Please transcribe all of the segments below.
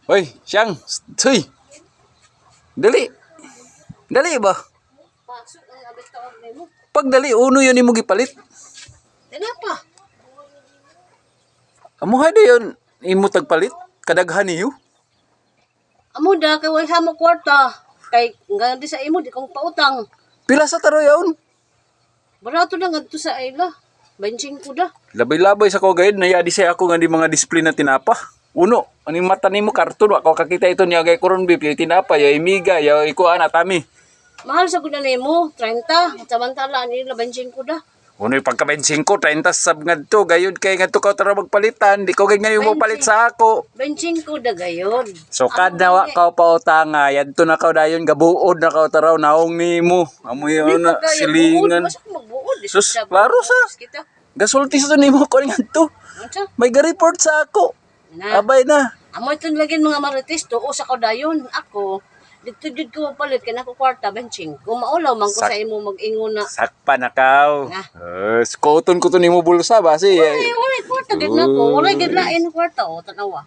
Hoy, siyang. Tuy. Dali. Dali ba? Pasok ang abis taon nimo. Pag dali, uno yun mo gipalit. Dala pa. Amuhay da yun. Imo tagpalit. Kadaghan niyo. Amo da kay way hamo kwarta. Kay nga di sa imo di kong pautang. Pila sa taro yun. Barato na ngadto sa ila. Benching ko da. Labay-labay sa ko gayud. Nayadi siya ako nga di mga display na tinapa. Uno. Ani mata nimo karton. Ako kakita ito niya kay Coron Beef. Yung tinapa. Yung imiga. Yung ikuan atami. Mahal sa guna nimo 30. Samantala ni benching ko da. Uno'y pagka-benching ko, 30 sab nga to. Gayud kay nga to ka tara magpalitan. Di ko ganyan yung palit sa ako. Benching ko da gayon. So kada wa ka pautanga, yadto na ka dayon gabuod na ka taraw naong nimo. Amoy Di na pa kaya silingan. Basta ko magbuod. Sus, klaro sa. Kita. Gasulti sa nimo ko nga to. Ano May ga-report sa ako. na? Abay na. Amo itong lagyan mga marites to. O sa kaudayon. Ako. Dito ko mapalit. Kaya ako kwarta benching. Kung maulaw man ko sa imo mag-ingon na. Sakpa na kaw. Ah. Skoton ko to nimo bulsa ba si. Wala kwarta gid na ko. Wala gid lain kwarta o tanawa.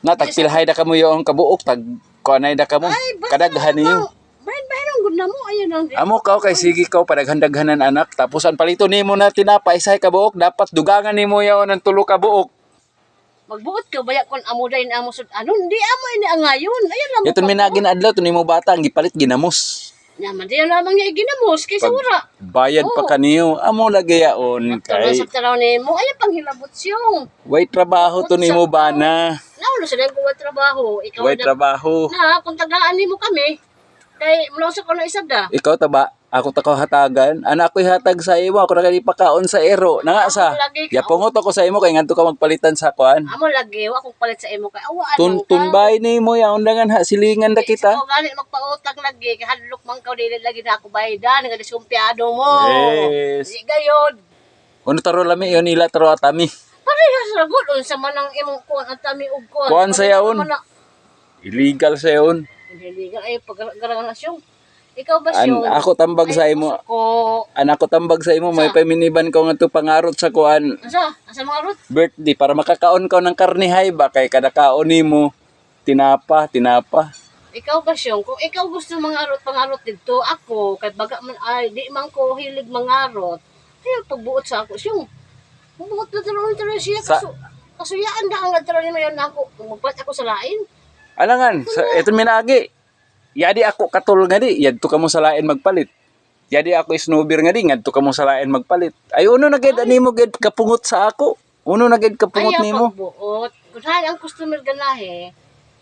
Na tagpilhay da kamo yung kabuok tag kuanay da kamo. Kadaghan niyo. Bayan ang gud na mo. Ayun ang Amo kaw kay sige kaw padaghan-daghanan anak tapos ang palito nimo na tinapay say kabuok dapat dugangan nimo yaw ng tulo ka buok. magbuot ka baya kon amo dayon amo sud ano hindi amo ini ang ngayon. Ayun lang mo. Ito minagin adlaw to nimo bata ang gipalit ginamos. Naman diyan lamang niya ginamos kay sa wala. Bayad pa kaniyo. Amo lagi yaon Kay kay sa taraw nimo ay panghilabot siyong. way trabaho to nimo bana. Naulo sa ko trabaho. Ikaw Way trabaho. na kung tagaan nimo kami. Kay mula sa kono isad da. Ikaw taba, ako ta ko hatagan. Anak ko'y hatag sa imo, ako na kani pakaon sa ero. Na nga sa. Yapongot ako sa imo kay ngadto ka magpalitan sa kuan. Amo lagi wa kong palit sa imo kay awaan man ka. Tunbay nimo ya undangan ha silingan da kita. Ikaw galit magpautang lagi kay hadlok man ka dili lagi na ako baydan nga diskumpiyado mo. Yes. Di gayod. Uno taro lami yon ila taro atami. Parehas ra gud unsa man ang imong kuan at tami ug kuan. Kuan sa yaon. Illegal sa yon. Hindi ay paggarangan na siyong. Ikaw ba siyong? Ako tambag sa imo. Ko. Anak ko tambag sa imo may paminiban ko nga to pangarot sa kuan. Asa mga rot? Birthday para makakaon ka ng karnihay ba kay kada kaon nimo tinapa. Ikaw ba siyong? Kung ikaw gusto pangarot dito, ako, kay baga man ay, di man ko hilig mangarot, kaya pagbuot sa ako, siyong, pagbuot na talo siya, kasuyaan na ang talo niya mayon ako, kung magpat ako sa lain. Alangan, ito minagi. Yadi ako katul nga di, yadto ka mo sa lain magpalit. Yadi ako snowbeer nga di, ngadto ka mo sa lain magpalit. Ay uno na gid animo gid kapungot sa ako. Uno na gid kapungot Ayaw nimo. pagbuot. Kung saan ang customer ganahe,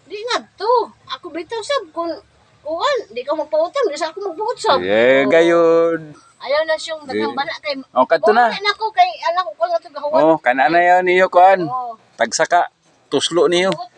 di nga to. Ako bitaw sab, kung kuan, di ka magpautang, di sa ako magbuot sab. Gayud. Ayaw na siyong daghang bana kay, O kato na. Wala na ko kay, anak ko kung nga ito gahuan. Oh, kana na yan niyo kuan. Oo. Tagsaka tuslo niyo. Buot